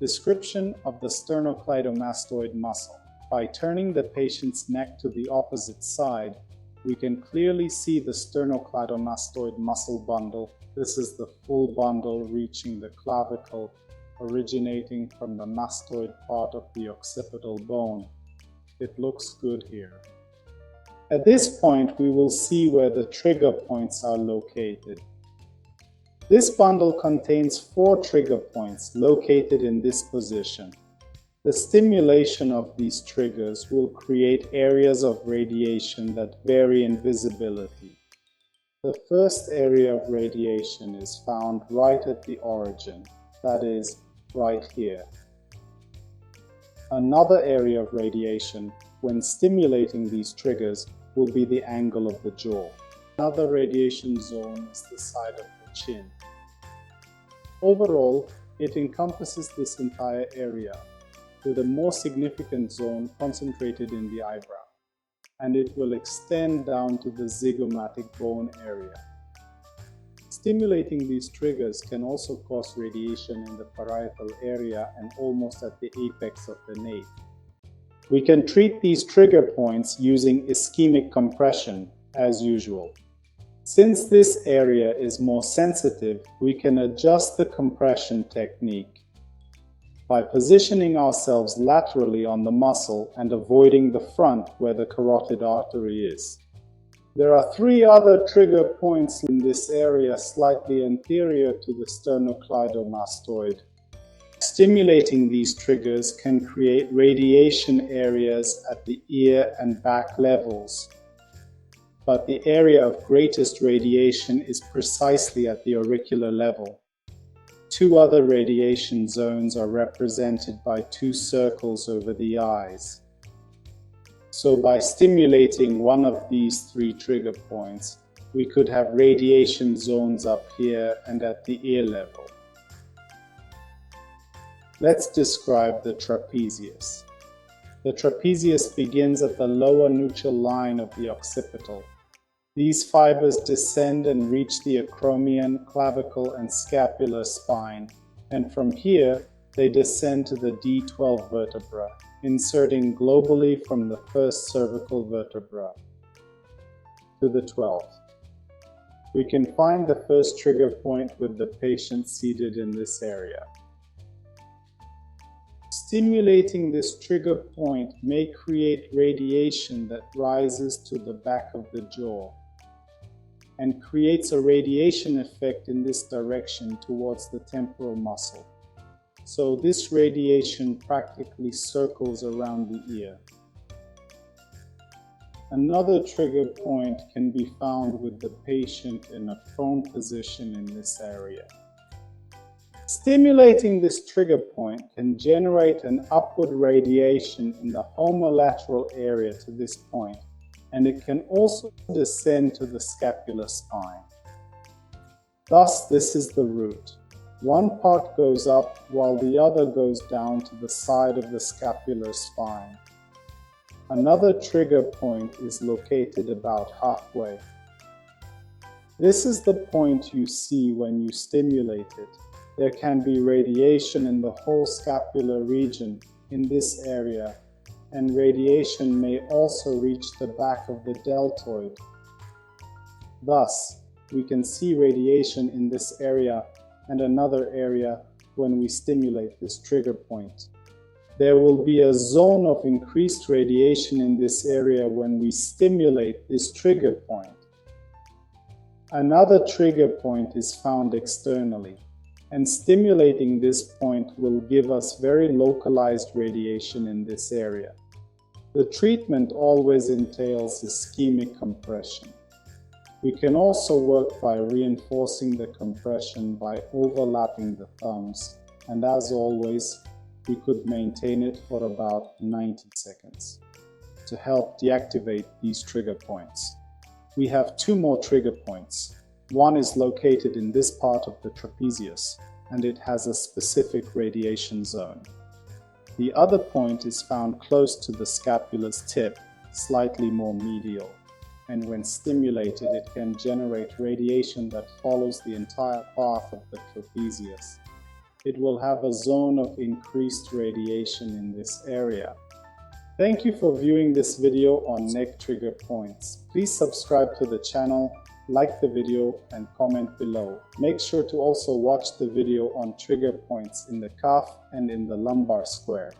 Description of the sternocleidomastoid muscle. By turning the patient's neck to the opposite side, we can clearly see the sternocleidomastoid muscle bundle. This is the full bundle reaching the clavicle, originating from the mastoid part of the occipital bone. It looks good here. At this point, we will see where the trigger points are located. This bundle contains 4 trigger points located in this position. The stimulation of these triggers will create areas of radiation that vary in visibility. The first area of radiation is found right at the origin, that is, right here. Another area of radiation, when stimulating these triggers, will be the angle of the jaw. Another radiation zone is the side of the chin. Overall, it encompasses this entire area, with a more significant zone concentrated in the eyebrow, and it will extend down to the zygomatic bone area. Stimulating these triggers can also cause radiation in the parietal area and almost at the apex of the nape. We can treat these trigger points using ischemic compression, as usual. Since this area is more sensitive, we can adjust the compression technique by positioning ourselves laterally on the muscle and avoiding the front where the carotid artery is. There are 3 other trigger points in this area slightly anterior to the sternocleidomastoid. Stimulating these triggers can create radiation areas at the ear and back levels, but the area of greatest radiation is precisely at the auricular level. 2 other radiation zones are represented by 2 circles over the eyes. So by stimulating one of these 3 trigger points, we could have radiation zones up here and at the ear level. Let's describe the trapezius. The trapezius begins at the lower nuchal line of the occipital. These fibers descend and reach the acromion, clavicle, and scapular spine, and from here they descend to the D12 vertebra, inserting globally from the first cervical vertebra to the 12th. We can find the first trigger point with the patient seated in this area. Stimulating this trigger point may create radiation that rises to the back of the jaw and creates a radiation effect in this direction towards the temporal muscle. So this radiation practically circles around the ear. Another trigger point can be found with the patient in a prone position in this area. Stimulating this trigger point can generate an upward radiation in the homolateral area to this point, and it can also descend to the scapular spine. Thus, this is the route. One part goes up while the other goes down to the side of the scapular spine. Another trigger point is located about halfway. This is the point you see when you stimulate it. There can be radiation in the whole scapular region in this area, and radiation may also reach the back of the deltoid. Thus, we can see radiation in this area and another area when we stimulate this trigger point. There will be a zone of increased radiation in this area when we stimulate this trigger point. Another trigger point is found externally, and stimulating this point will give us very localized radiation in this area. The treatment always entails ischemic compression. We can also work by reinforcing the compression by overlapping the thumbs, and as always, we could maintain it for about 90 seconds to help deactivate these trigger points. We have 2 more trigger points. One is located in this part of the trapezius, and it has a specific radiation zone. The other point is found close to the scapula's tip, slightly more medial, and when stimulated it can generate radiation that follows the entire path of the trapezius. it will have a zone of increased radiation in this area. Thank you for viewing this video on neck trigger points. Please subscribe to the channel, like the video, and comment below. Make sure to also watch the video on trigger points in the calf and in the lumbar square.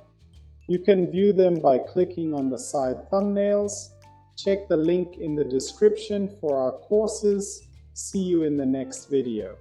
You can view them by clicking on the side thumbnails. Check the link in the description for our courses. See you in the next video.